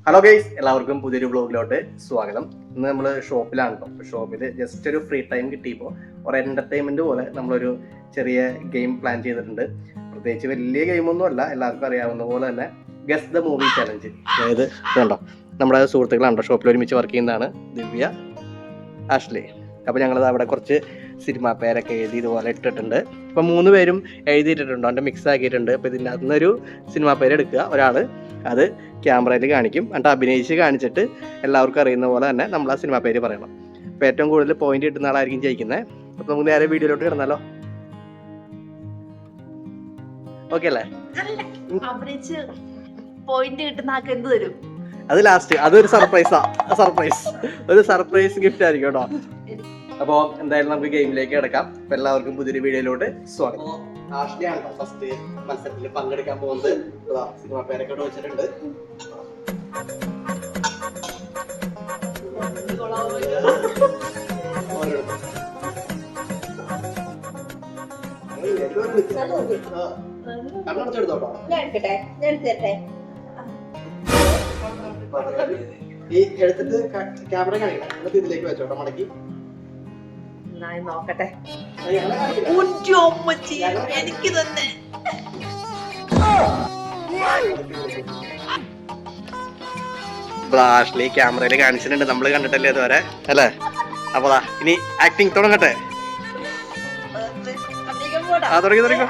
Hello guys, എല്ലാവർക്കും പുതിയൊരു വ്ലോഗിലോട്ട് സ്വാഗതം. ഇന്ന് നമ്മൾ ഷോപ്പിലാണ് കേട്ടോ. ഷോപ്പിൽ ജസ്റ്റ് ഒരു ഫ്രീ ടൈം കിട്ടിയപ്പോൾ ഒരു എൻ്റർടൈൻമെൻറ്റ് പോലെ നമ്മളൊരു ചെറിയ ഗെയിം പ്ലാൻ ചെയ്തിട്ടുണ്ട്. പ്രത്യേകിച്ച് വലിയ ഗെയിമൊന്നും അല്ല, എല്ലാവർക്കും അറിയാവുന്ന പോലെ തന്നെ ഗസ് ദ മൂവി ചലഞ്ച്. അതായത് ഇതുണ്ടോ, നമ്മുടെ സുഹൃത്തുക്കളാണ് ഷോപ്പിൽ ഒരുമിച്ച് വർക്ക് ചെയ്യുന്നതാണ് ദിവ്യ, ആഷ്ലി. അപ്പോൾ ഞങ്ങളത് അവിടെ കുറച്ച് സിനിമ പേരൊക്കെ എഴുതി ഇതുപോലെ ഇട്ടിട്ടുണ്ട്. ഇപ്പം 3 പേരും എഴുതിയിട്ടിട്ടുണ്ട്, അതിൻ്റെ മിക്സ് ആക്കിയിട്ടുണ്ട്. അപ്പോൾ ഇതിൻ്റെ അകത്തുനിന്നൊരു സിനിമ പേര് എടുക്കുക, ഒരാൾ അത് ക്യാമറയിൽ കാണിക്കും, എന്നിട്ട് അഭിനയിച്ച് കാണിച്ചിട്ട് എല്ലാവർക്കും അറിയുന്ന പോലെ തന്നെ നമ്മൾ ആ സിനിമ പേര് പറയണം. അപ്പോൾ ഏറ്റവും കൂടുതൽ പോയിന്റ് കിട്ടുന്ന ആളായിരിക്കും ജയിക്കുന്നത്. അപ്പോൾ നമുക്ക് നേരെ വീഡിയോയിലോട്ട് കിടന്നാലോ? ഓക്കെ അല്ലേ? അത് ലാസ്റ്റ്, അതൊരു സർപ്രൈസാ. ഒരു സർപ്രൈസ് ഗിഫ്റ്റ് ആയിരിക്കും കേട്ടോ. അപ്പോൾ എന്തായാലും നമുക്ക് ഗെയിമിലേക്ക് കിടക്കാം. അപ്പോൾ എല്ലാവർക്കും പുതിയൊരു വീഡിയോയിലോട്ട് സ്വാഗതം. ആഷ്ലിയാണ് ഫസ്റ്റ് മത്സരത്തിൽ പങ്കെടുക്കാൻ പോകുന്നത്. സിനിമ പേരൊക്കെ വെച്ചിട്ടുണ്ട്. കണ്ണടച്ചെടുത്തോട്ടോ. ഈ എടുത്തിട്ട് ക്യാമറ കാണിക്കണം, എന്നിട്ട് ഇതിലേക്ക് വെച്ചോട്ടോ മടക്കി. നോക്കട്ടെ. എനിക്ക് തന്നെ ആഷ്ലി ക്യാമറയിൽ കാണിച്ചിട്ടുണ്ട്, നമ്മൾ കണ്ടിട്ടല്ലേ ഇതുവരെ അല്ലേ? അപ്പൊ ഇനി ആക്ടിങ് തുടങ്ങട്ടെ. തുടങ്ങിക്കോ.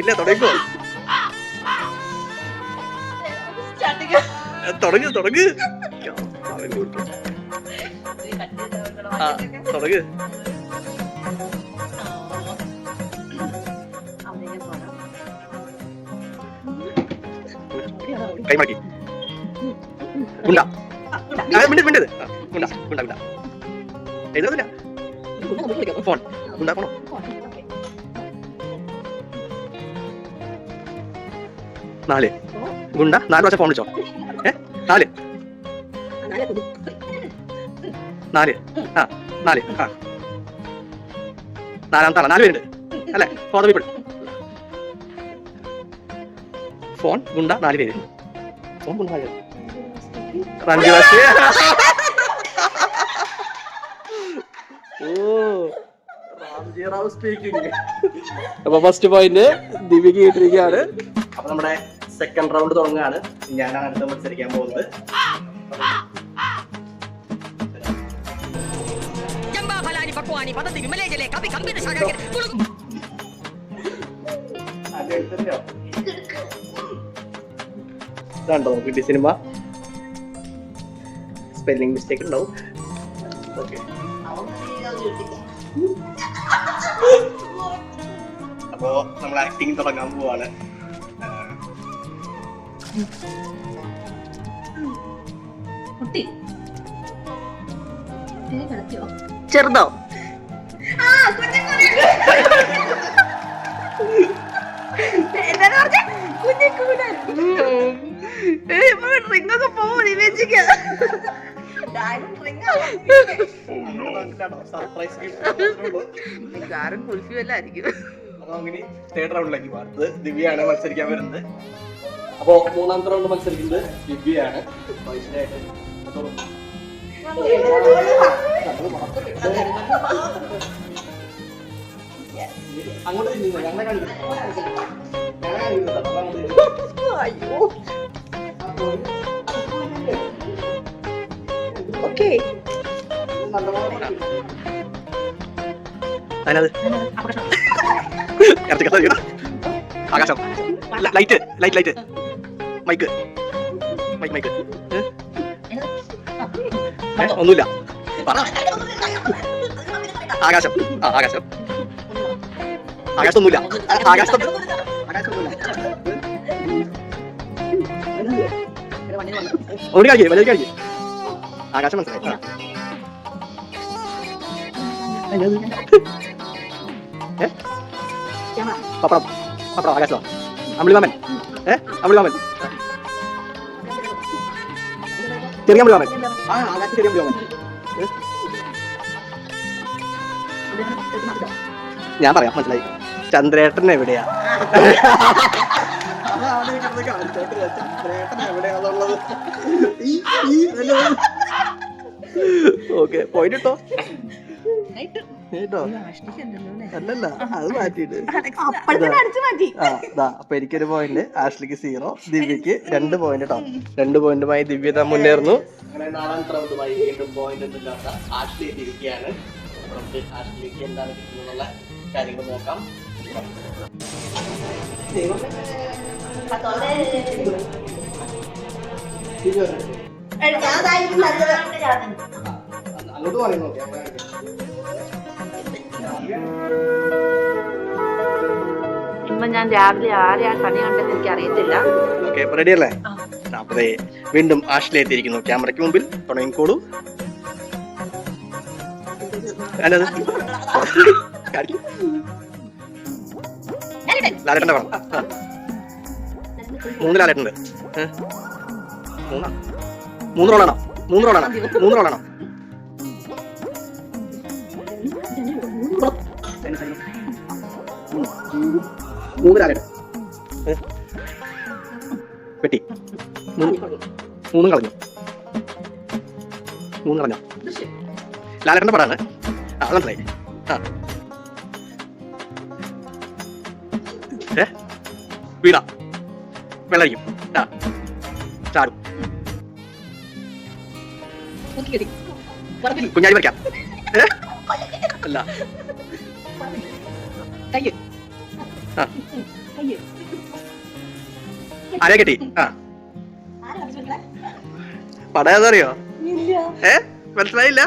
ഇല്ല, തുടങ്ങിക്കോ. തുടങ്ങ് തുടങ്ങ്. കൈമാക്കി ഗുണ്ട മിണ്ടത് ഗുണ്ട ഗുണ്ട ഗുണ്ട എഴുതുന്നില്ല. ഫോൺ ഗുണ്ട ഫോണോ? 4 ഗുണ്ട 4 പ്രാവശ്യം ഫോൺ വിളിച്ചോ. 4 നാലാമത്തെ ആളാ. 4 പേരുണ്ട് അല്ലേ? For the people. ഫോൺ ഗുണ്ട 4 പേര്. ഫോൺ ഗുണ്ട റൺജി റാഷി. റാംജി റാവു സ്പീക്കിംഗ്. അപ്പൊ ഫസ്റ്റ് പോയിന്റ് ദിവ്യക്ക് കിട്ടിയിരിക്കുകയാണ്. അപ്പൊ നമ്മുടെ സെക്കൻഡ് റൗണ്ട് തുടങ്ങുകയാണ്. ഞാനാണ് അടുത്ത് മത്സരിക്കാൻ പോകുന്നത്. ഇതാണ്ടോ കിട്ടിയ സിനിമ. സ്പെല്ലിംഗ് മിസ്റ്റേക്ക് ഉണ്ടാവും. ഓക്കെ, അപ്പോ നമ്മൾ ആക്ടിങ് തുടങ്ങാൻ പോവാണ്. ചെറുതോ? റിങ്ങൊക്കെ പോവും. തേർഡ് റൗണ്ടിലേക്ക് മാറുന്നത് ദിവ്യയാണ് മത്സരിക്കാൻ വരുന്നത്. അപ്പോ 3ാമത്തെ റൗണ്ട് മത്സരിക്കുന്നത് ദിവ്യയാണ്. അങ്ങോട്ട് ഞങ്ങളെ അയ്യോ. ഓക്കെ, ആകാശം. Light light light mic mic ഒന്നുമില്ല. ആകാശം. ആകാശം. ആകാശത്തൊന്നുമില്ല. ആകാശം. ഒരു കാര്യം വലിയ കാര്യം. ആകാശം മനസ്സിലായി. പപ്പടം. പപ്പടം ആകാശം. അമ്പിളിമാമൻ. അമ്പിളിമാമൻ. ചെറിയ അമ്പിളിമാമൻ. ആകാശം ചെറിയ അമ്പിളിമാമൻ. ഞാൻ പറയാം, മനസ്സിലായി. ചന്ദ്രേട്ടൻ എവിടെയാ? ഓക്കെ പോയിന്റ് കേട്ടോ കേട്ടോ അല്ലല്ല അത് മാറ്റിട്ട് അപ്പൊ എനിക്കൊരു പോയിന്റ്, ആഷ്ലിക്ക് 0, ദിവ്യക്ക് 2 പോയിന്റ് കേട്ടോ. 2 പോയിന്റുമായി ദിവ്യ മുന്നേറുന്നു. അങ്ങനെ 4ാമത്തെ റൗണ്ടുമായി വീണ്ടും പോയിന്റ് ഒന്നുമില്ലാത്ത ആഷ്ലി എത്തിയിരിക്കുകയാണ്. നമുക്ക് ആഷ്ലിക്ക് എന്താണ് കിട്ടുന്നുള്ള കാര്യങ്ങൾ നോക്കാം. അങ്ങോട്ട് പറയുന്നു. ഇപ്പൊ ഞാൻ രാവിലെ ആരെയാ കണി കണ്ടെന്ന് എനിക്ക് അറിയത്തില്ല. ഓക്കെ റെഡി അല്ലേ? അപ്പൊ വീണ്ടും ആഷ്ലി എത്തിയിരിക്കുന്നു ക്യാമറയ്ക്ക് മുമ്പിൽ. തുടങ്ങിക്കോളൂ. ലാലേട്ടന്റെ പടം. 3 ലാലേട്ടുണ്ട്. 3 റോളാണോ? 3 റോളാണോ? 3 റോളാണോ? പെട്ടി 3 കളഞ്ഞു. 3 കളഞ്ഞോ? ലാലേട്ടന്റെ പടമാണ്. മനസ്സിലായി. വീണ വെള്ളരിക്കും. ചാടും. കുഞ്ഞാലി പറിക്കാം. അല്ല ആരെ കെട്ടി? പടം ഏതറിയോ? മനസ്സിലായില്ല?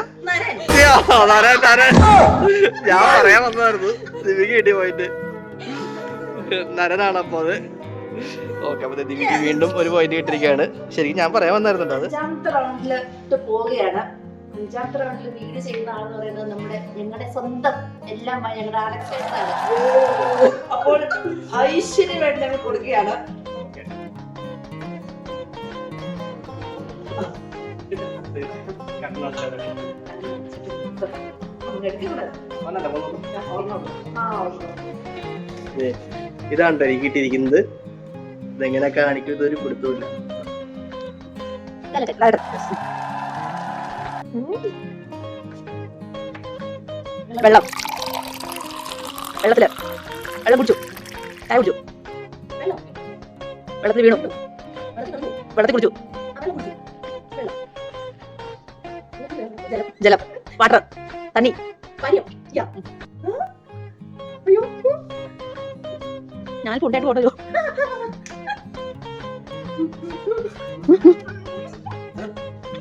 ഞാൻ പറയാൻ വന്നായിരുന്നു. ദിവ്യക്ക് കിട്ടി പോയിന്റ്. നരനാണ് അപ്പൊ അത്. ഓക്കെ അപ്പൊ ദിവ്യക്ക് വീണ്ടും ഒരു പോയിന്റ് കിട്ടിയിരിക്കുകയാണ്. ശരിക്കും ഞാൻ പറയാൻ വന്നായിരുന്നുണ്ടോ അത്? 5ാമത്തെ റൗണ്ടിലോട്ട് പോവുകയാണ്. 5ാമത്തെ റൗണ്ടിൽ വീട് ചെയ്യുന്ന ആളെന്ന് പറയുന്നത് ഞങ്ങളുടെ സ്വന്തം എല്ലാം ഞങ്ങളുടെ ആലക്സേട്ടാണ്. അപ്പോൾ ഐശ്വര്യമായിട്ട് ഞങ്ങൾ കൊടുക്കുകയാണ്. ഇതാണ് എനിക്ക് കിട്ടിയിരിക്കുന്നത്. ഇതെങ്ങനെ കാണിക്കും ഇതൊരു പിടുത്തമില്ല. വെള്ളം വെള്ളത്തില് വെള്ളം കുടിച്ചു. ചായ കുടിച്ചു. വെള്ളത്തിൽ വീണു. വെള്ളത്തിൽ കുടിച്ചു. ജലം വാട്ടർ തണ്ണി ഞാൻ കൊണ്ടായിട്ട് പോട്ടോ.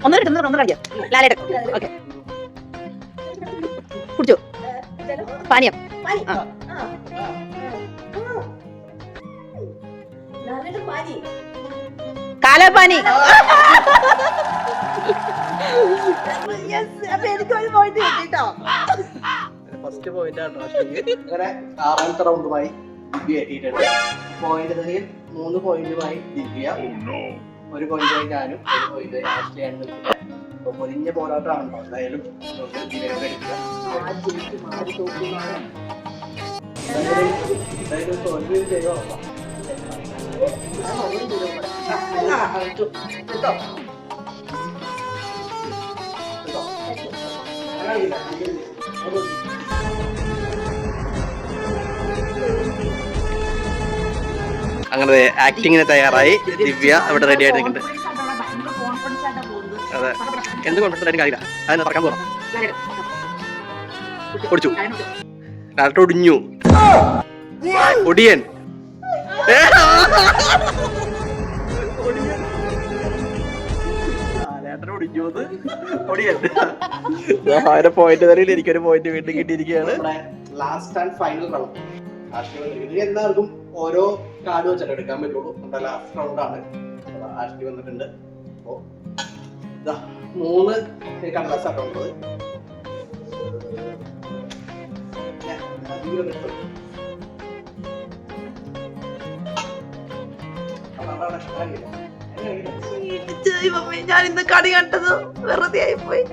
ഒന്നര കാണിക്കാം. ലാലേട്ടൻ ഓക്കെ കുടിച്ചു. പാനീയം കാലപാനി. ഫസ്റ്റ് പോയിന്റ് ആണ്. അങ്ങനെ 6ാമത്തെ റൗണ്ടുമായി ദിവ്യ എത്തിയിട്ടുണ്ട്. പോയിന്റ് 3 പോയിന്റുമായി ദിവ്യ, 1 പോയിന്റുമായി ഞാനും, 1 പോയിന്റുമായി ആഷ്ലിയാണ് നിൽക്കുന്നത്. അപ്പൊ പൊരിഞ്ഞ പോരാട്ടമാണല്ലോ. എന്തായാലും തോൽവി ചെയ്തോ. അങ്ങനെ ആക്ടിങ്ങിന് തയ്യാറായി ദിവ്യ അവിടെ റെഡി ആയിട്ട് നിൽക്കുന്നുണ്ട്. അതെ, എന്ത് കോൺഫിഡൻസ് ആയിട്ട് കാര്യമില്ല. അതിനെ പറക്കാൻ പോകണം. ഒടിച്ചു. ഡയറക്ടർ ഒടിഞ്ഞു. ഒടിയൻ പോയിന്റ് തരയിൽ എനിക്കൊരു പോയിന്റ് വീണ്ടും കിട്ടിയിരിക്കുകയാണ്. Last and final round. എല്ലാവർക്കും ഓരോ കാർഡ് വെച്ചിട്ട് എടുക്കാൻ പറ്റുള്ളൂ. നമ്മുടെ ലാസ്റ്റ് റൗണ്ട് ആണ്. ആഷ്ലി വന്നിട്ടുണ്ട്. അപ്പോ 3 കടലാസാണ് ഉള്ളത്. ഞാൻ ഇന്ന് കണി കണ്ടത് വെറുതെ ആയിപ്പോയി.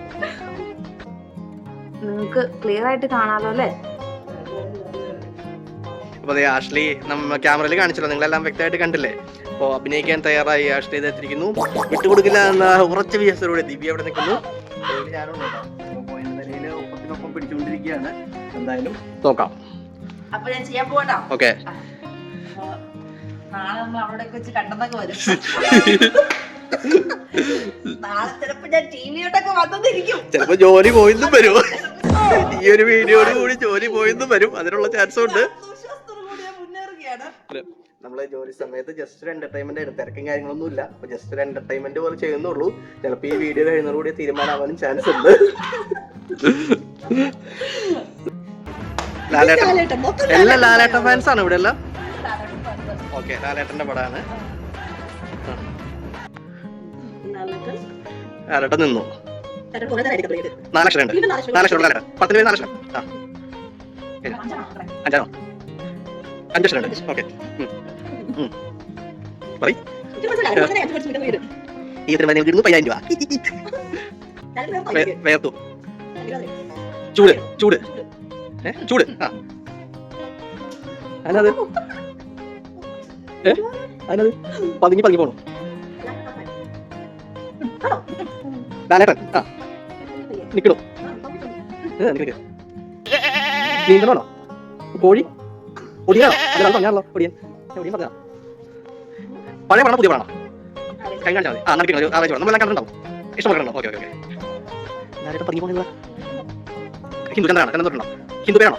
നിങ്ങക്ക് ക്ലിയർ ആയിട്ട് കാണാലോ അല്ലേ? അപ്പൊ ആഷ്ലി നമ്മ ക്യാമറയിൽ കാണിച്ചല്ലോ, നിങ്ങളെല്ലാം വ്യക്തമായിട്ട് കണ്ടില്ലേ? അപ്പോൾ അഭിനയിക്കാൻ തയ്യാറായി ആഷ്ലി എത്തിയിരിക്കുന്നു. വിട്ടുകൊടുക്കില്ല എന്ന ഉറച്ച വിശ്വാസത്തോടെ ദിവ്യ അവിടെ നിൽക്കുന്നു. ഞാനുണ്ട് കേട്ടോ. പോയിന്റ് നിലയിൽ ഒപ്പത്തിനൊപ്പം പിടിച്ചുകൊണ്ടിരിക്കുകയാണ്. എന്തായാലും നോക്കാം. അപ്പൊ ഞാൻ ചെയ്യാൻ പോകട്ടോ. ഓക്കെ. നാളെ നമ്മൾ അവിടെ വെച്ച് കണ്ടെന്നൊക്കെ വരും. നാളെ ചിലപ്പോ ഞാൻ ടിവിയോട്ടൊക്കെ വന്നിരിക്കും. ചിലപ്പോ ജോലി പോയെന്നും വരും. ഈ ഒരു വീഡിയോയോട് കൂടി ജോലി പോയെന്നും വരും. അതിനുള്ള ചാൻസും ഉണ്ട്. നമ്മളെ ജോലി സമയത്ത് ജസ്റ്റ് ഒരു എന്റർടൈൻമെന്റ് ആയിരുന്നു. തിരക്കും കാര്യങ്ങളൊന്നും ഇല്ല. അപ്പൊ ജസ്റ്റ് ഒരു എന്റർടൈൻമെന്റ് പോലെ ചെയ്യുന്നുള്ളൂ. ചിലപ്പോ ഈ വീഡിയോ കഴിയുന്നതോടുകൂടി തീരുമാനമാവാനും ചാൻസ് ഉണ്ട്. എല്ലാ ലാലേട്ടൻ ഫാൻസ് ആണ് ഇവിടെ എല്ലാം. ഓക്കെ, ലാലേട്ടന്റെ പടമാണ്. ലാലേട്ടൻ നിന്നു. 4 ലക്ഷം ഉണ്ട്. 4 ലക്ഷം ഉള്ള ലാലേട്ടൻ. 10 പേര് 4 ലക്ഷം. ആ 5 ലക്ഷം ഉണ്ട്. ഓക്കെ. ഈ 50,000 രൂപ വേർത്തു. ചൂട് ചൂട് ചൂട്. ആ അതിനത് അതിനത് പതുങ്ങി പതുങ്ങി പോണു. ലാലേട്ടൻ ആ നിക്കണു. നീന്തണോ? കോഴി ഒടിയാണോ? അല്ല പറഞ്ഞാണല്ലോ ഒടിയൻ. ഒടിയൻ പറഞ്ഞാ പഴയ പണം പുതിയ പണം കഴിഞ്ഞ കാണിച്ചാൽ മതി. ആ നടക്കണം. ഒരു ആവേശം നമ്മളെല്ലാം കണ്ടിട്ടുണ്ടാവും. ഇഷ്ടം കണ്ടോ? Okay okay okay. ലാലേട്ടൻ പതുങ്ങി പോകുന്നത് ഹിന്ദു ചന്ദ്രനാണ്. കണ്ടിട്ടുണ്ടോ? ഹിന്ദു പേരാണോ?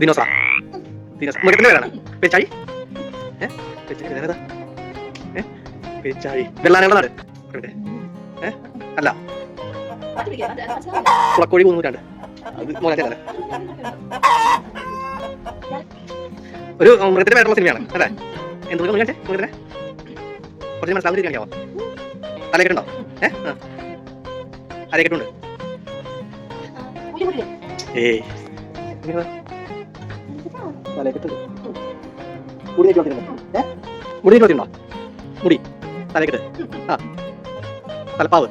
ദിനോസ. ദിനോസ മൃഗത്തിന്റെ പേരാണ്. പെരിച്ചാഴി. പെരിച്ചാഴി. വെള്ളാനയുടെ നാട്. അല്ല കുളക്കോഴി 300. അത് മോനാറ്റല്ലേ? ഒരു മൃഗത്തിന്റെ പേരുള്ള സിനിമയാണ് അല്ലേ? എന്ത് മൃഗം? മൃഗത്തിനെ കുറച്ച് മനസ്സിലാവുന്ന കാണിക്കാമോ? തലക്കെട്ടുണ്ടോ? തലക്കെട്ടുണ്ട്. ഏയ് തലക്കെട്ടുണ്ട്. മുടി നോക്കിയിട്ടുണ്ടോ? മുടി തലക്കെട്ട്. ആ തലപ്പാവ്.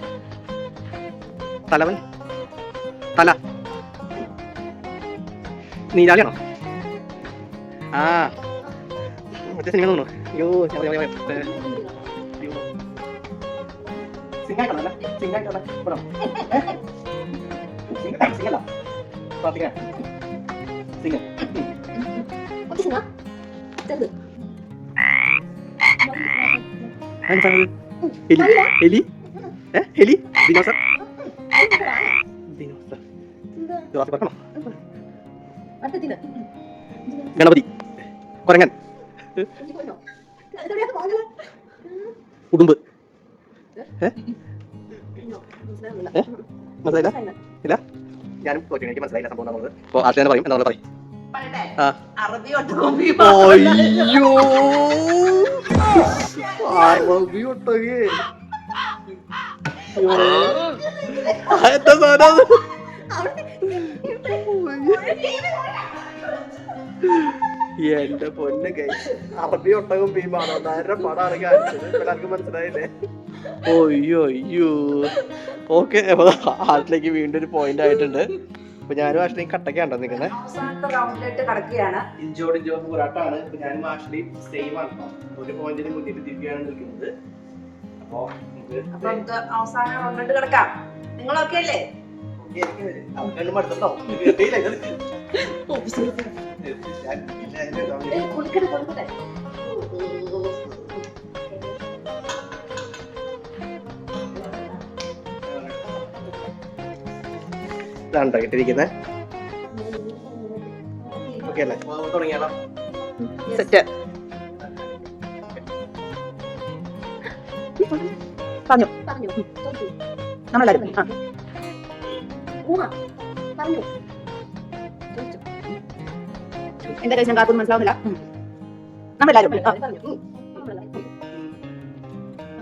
തലവൻ. തല. നീരാളിയാണോ? ആ മറ്റേ സിനിമ തോന്നുന്നു. അയ്യോ സിംഗായിട്ടല്ല. സിംഗായിട്ടല്ല. സിംഗല്ല. സിംഗ. എലി. എലി. എലി. ദിനോസർ. ദിനോസർ. പറക്കണോ? ഗണപതി. കൊരങ്ങൻ. ഉടുമ്പ്. മനസ്സിലായില്ല? ഇല്ല, ഞാനും തോറ്റു. എനിക്ക് മനസ്സിലായില്ല സംഭവം. നമ്മളത് ഇപ്പോൾ ആശയം പറയും. എന്താ പറയും? അറബി ഒട്ടകേ. എന്താ സാധനം? എന്റെ പൊന്ന് ഗൈസ്, അറബി ഒട്ടകം ഭീമാണോ? നേരെ പടാണ് കാണിച്ചത്. എല്ലാവർക്കും മനസ്സിലായില്ലേ? ഓയ്യോ അയ്യോ. ഓക്കെ, ആട്ടിലേക്ക് വീണ്ടും ഒരു പോയിന്റ് ആയിട്ടുണ്ട്. അപ്പൊ ഞാനും ആഷ്ലിയും കട്ടക്കാണ്ടോ നിൽക്കുന്നത്. ഇഞ്ചോട് ഇഞ്ചോട് പോരാട്ടാണ്. ഇപ്പൊ ഞാനും ആഷ്ലിയും സെയിം ആണ്. ഒരു പോയിന്റിന് മുന്നിൽ ദിവ്യാണ് നിൽക്കുന്നത്. അപ്പൊ നമുക്ക് അവസാന റൗണ്ടിലോട്ട് കിടക്കാം. നിങ്ങളൊക്കെ അല്ലേ? ഇതാണ്ടോ ഇട്ടിരിക്കുന്നത്? ഓക്കെ അല്ലേ? തുടങ്ങിയാലോ? സെറ്റ്. പറഞ്ഞു നമ്മളെല്ലാരും എന്റെ കഴിച്ചാൽ കാത്തൊന്നും മനസ്സിലാവുന്നില്ല. നമ്മളെല്ലാരും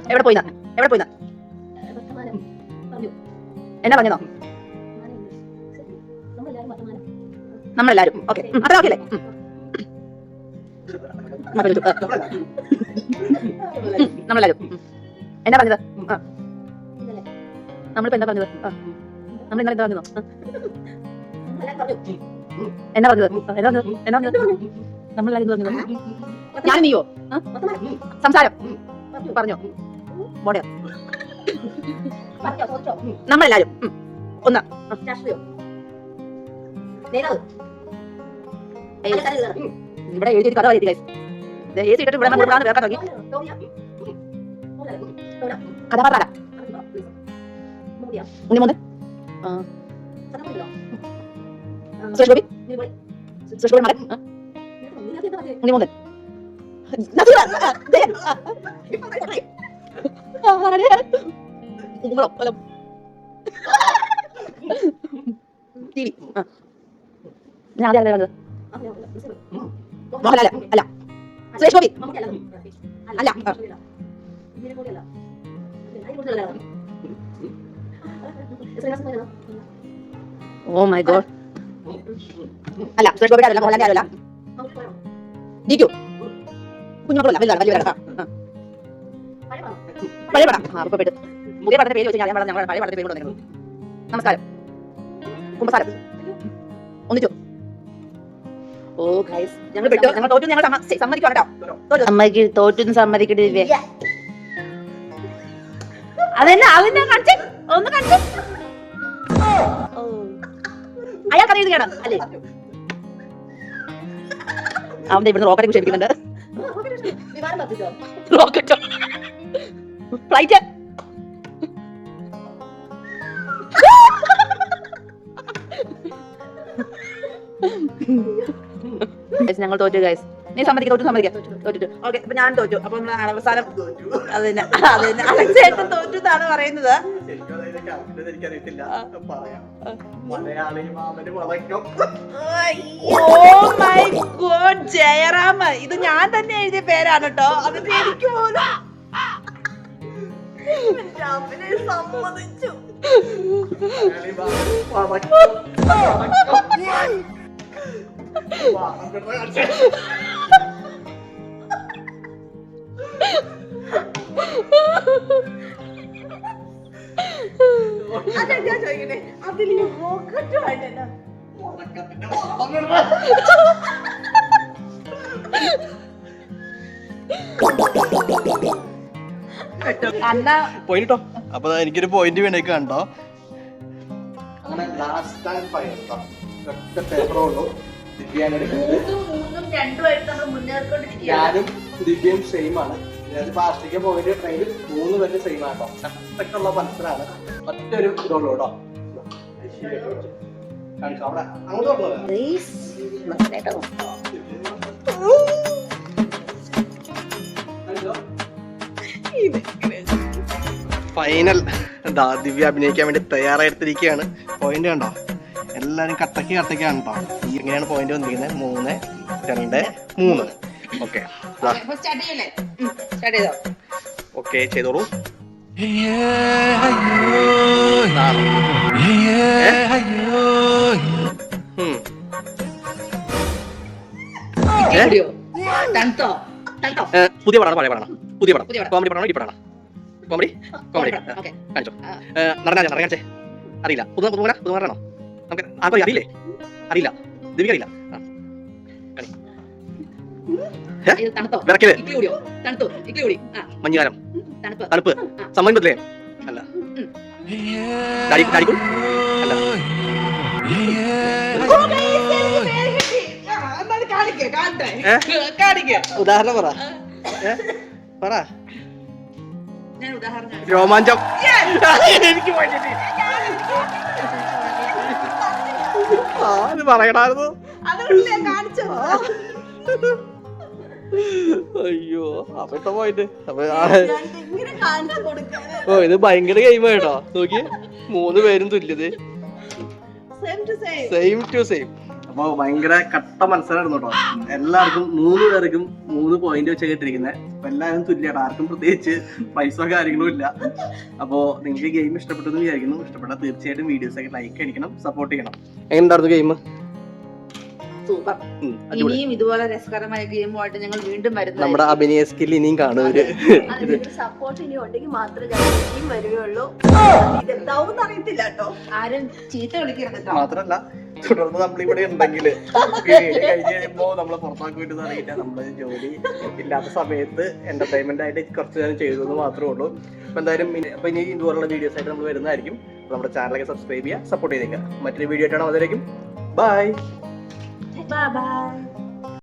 എവിടെ പോയിന്നാ? എന്നാ പറഞ്ഞോ? നമ്മളെല്ലാരും. ഓക്കെ, അത്ര ഓക്കെ അല്ലേ? നമ്മളെല്ലാരും എന്നാ പറഞ്ഞത്? നമ്മളിപ്പോ എന്താ പറഞ്ഞത്? നമ്മൾ ഇന്നലെ എന്താ പറഞ്ഞോ? എന്നാ പറഞ്ഞത് നമ്മളെല്ലാരും പറഞ്ഞത് ഞാൻ നീയോ സംസാരം പറഞ്ഞോ മോഡയോ നമ്മളെല്ലാരും ഒന്ന് ഇവിടെ എഴുതി കഥ പറയും എഴുതി ഇട്ടിട്ട് ഇവിടെ നമ്മൾ കേൾക്കാൻ തുടങ്ങി കഥാപാത്ര ഉണ്ണിമോൻ സുരേഷ് ഗോപി മകൻ ഉണ്ണിമോൻ ടി വി ഞാൻ അതെ അതെ മോഹൻലാൽ അല്ല സുരേഷ് ഗോപി അല്ല ഓ മൈ ഗോഡ് അല്ല സുരേഷ് ഗോപിയുടെ അല്ല മോഹൻലാലിന്റെ അല്ല ഡിക്യു കുഞ്ഞുമക്കളല്ല വലുതാണ് വലിയ പഴയ പടം ഉറപ്പപ്പെട്ടു പുതിയ പടത്തിന്റെ പേര് വെച്ച് ഞാൻ ഞങ്ങൾ പഴയ പടത്തിന്റെ പേര് കൊണ്ടുവന്നു നമസ്കാരം കുമ്പസാരം ഒന്നിച്ചു ഓ ഗൈസ് ഞങ്ങൾ പെട്ടു ഞങ്ങൾ തോറ്റു ഞങ്ങൾ സമ്മതിക്കും കേട്ടോ അമ്മയ്ക്ക് തോറ്റു സമ്മതിക്കട്ടെ അതെന്നെ അതിനെ കാണിച്ചു ഒന്ന് കാണിച്ചു അയാൾ കഥ എഴുതുകയാണ് അല്ലേ അവന്റെ ഇവിടുന്ന് റോക്കറ്റ് ക്ഷേപിക്കുന്നുണ്ട് റോക്കറ്റോ ഫ്ലൈറ്റ് ഞങ്ങൾ തോറ്റു ഗൈസ് നീ തോറ്റു ഓക്കെ അപ്പൊ ഞാൻ തോറ്റു അപ്പൊ നമ്മൾ അവസാനം അതന്നെ അലക്സേട്ടൻ തോറ്റു എന്നാണ് പറയുന്നത് ജയറാമ ഇത് ഞാൻ തന്നെ എഴുതിയ പേരാണ് കേട്ടോ അതിന് എനിക്ക് പോലും സമ്മതിച്ചു അതെന്താ ചോദിക്കണേ അതിൽ റോക്കറ്റ് വേണ്ട പോയിട്ടോ അപ്പൊ എനിക്കൊരു പോയിന്റ് വേണേക്ക് കണ്ടോ അങ്ങനെ ലാസ്റ്റ് ടൈം പേപ്പറേ ഉള്ളൂ ഞാനും ദിവ്യയും സെയിം ആണ് പാസ്റ്റിക്ക് പോയിന്റ് ട്രെയിനിൽ 3 പേര് സെയിം ആട്ടോ കറക്റ്റുള്ള മത്സരമാണ് ഒറ്റൊരു ഇതുള്ളൂ കേട്ടോ അവിടെ അങ്ങോട്ട് ഫൈനൽ എന്താ ദിവ്യ അഭിനയിക്കാൻ വേണ്ടി തയ്യാറെടുത്തിരിക്കുകയാണ് പോയിന്റ് കണ്ടോ എല്ലാരും കട്ടക്കാണ് കേട്ടോ ഇങ്ങനെയാണ് പോയിന്റ് വന്നിരിക്കുന്നത് 3 2 3 ഓക്കെ ഓക്കെ ചെയ്തോളൂ പുതിയ പടമാണ് പഴയ പടമാണ് പുതിയ പടം കോമഡി പടമാണോ ഈ പടമാണ് കോമഡി കാണിച്ചോ നടക്കാച്ചേ അറിയില്ല പുതുമറാണോ നമുക്ക് ആർക്കും അറിയില്ലേ അറിയില്ല ദിവ്യ അറിയില്ല മഞ്ഞുകാലം തണുപ്പ് സമ്മതില്ലേ അല്ല ഡാഡിക്കും അല്ല ഉദാഹരണം പറ രോമാഞ്ചം എനിക്ക് അത് പറയണായിരുന്നു അയ്യോ അപ്പൊ പോയിട്ട് ഓ ഇത് ഭയങ്കര ഗെയിം കേട്ടോ നോക്കി 3 പേരും തുല്യത സെയിം ടു സെയിം അപ്പൊ ഭയങ്കര കട്ട മത്സരമായിരുന്നു കേട്ടോ എല്ലാവർക്കും 3 പേർക്കും 3 പോയിന്റ് വെച്ച് കേട്ടിരിക്കുന്നത് അപ്പൊ എല്ലാവരും തുല്യമാണ് ആർക്കും പ്രത്യേകിച്ച് പൈസ കാര്യങ്ങളും ഇല്ല അപ്പോ നിങ്ങൾക്ക് ഗെയിം ഇഷ്ടപ്പെട്ടെന്ന് വിചാരിക്കുന്നു ഇഷ്ടപ്പെട്ടാൽ തീർച്ചയായിട്ടും വീഡിയോസ് ഒക്കെ ലൈക്ക് അടിക്കണം സപ്പോർട്ട് ചെയ്യണം എങ്ങനെയുണ്ടായിരുന്നു ഗെയിം സൂപ്പർ ഇനിയും ഇതുപോലെ രസകരമായ ഗെയിമുമായിട്ട് ഞങ്ങൾ വീണ്ടും വരുന്നു നമ്മുടെ അഭിനയ സ്കിൽ ഇനിയും കാണുവര് സപ്പോർട്ട് ഇനി ഉണ്ടെങ്കിൽ മാത്രമേ വരികയുള്ളൂ ഇതെന്താവും അറിയത്തില്ല കേട്ടോ ആരും ചീത്ത വിളിക്കരുത് മാത്രല്ല തുടർന്ന് നമ്മളിവിടെ ഉണ്ടെങ്കിൽ കഴിഞ്ഞ് കഴിയുമ്പോ നമ്മളെ പുറത്താക്കുമെന്ന് അറിയില്ല. നമ്മള് ജോലി ഇല്ലാത്ത സമയത്ത് എന്റർടൈൻമെന്റ് ആയിട്ട് കുറച്ച് നേരം ചെയ്തു എന്ന് മാത്രമേ ഉള്ളൂ. അപ്പൊ എന്തായാലും ഇനി ഇതുപോലുള്ള വീഡിയോസ് ആയിട്ട് നമ്മൾ വരുന്നതായിരിക്കും. നമ്മുടെ ചാനലൊക്കെ സബ്സ്ക്രൈബ് ചെയ്യുക, സപ്പോർട്ട് ചെയ്തേക്കുക. മറ്റൊരു വീഡിയോ ആയിട്ടാണ് അതിലേക്കും ബൈ. Bye bye.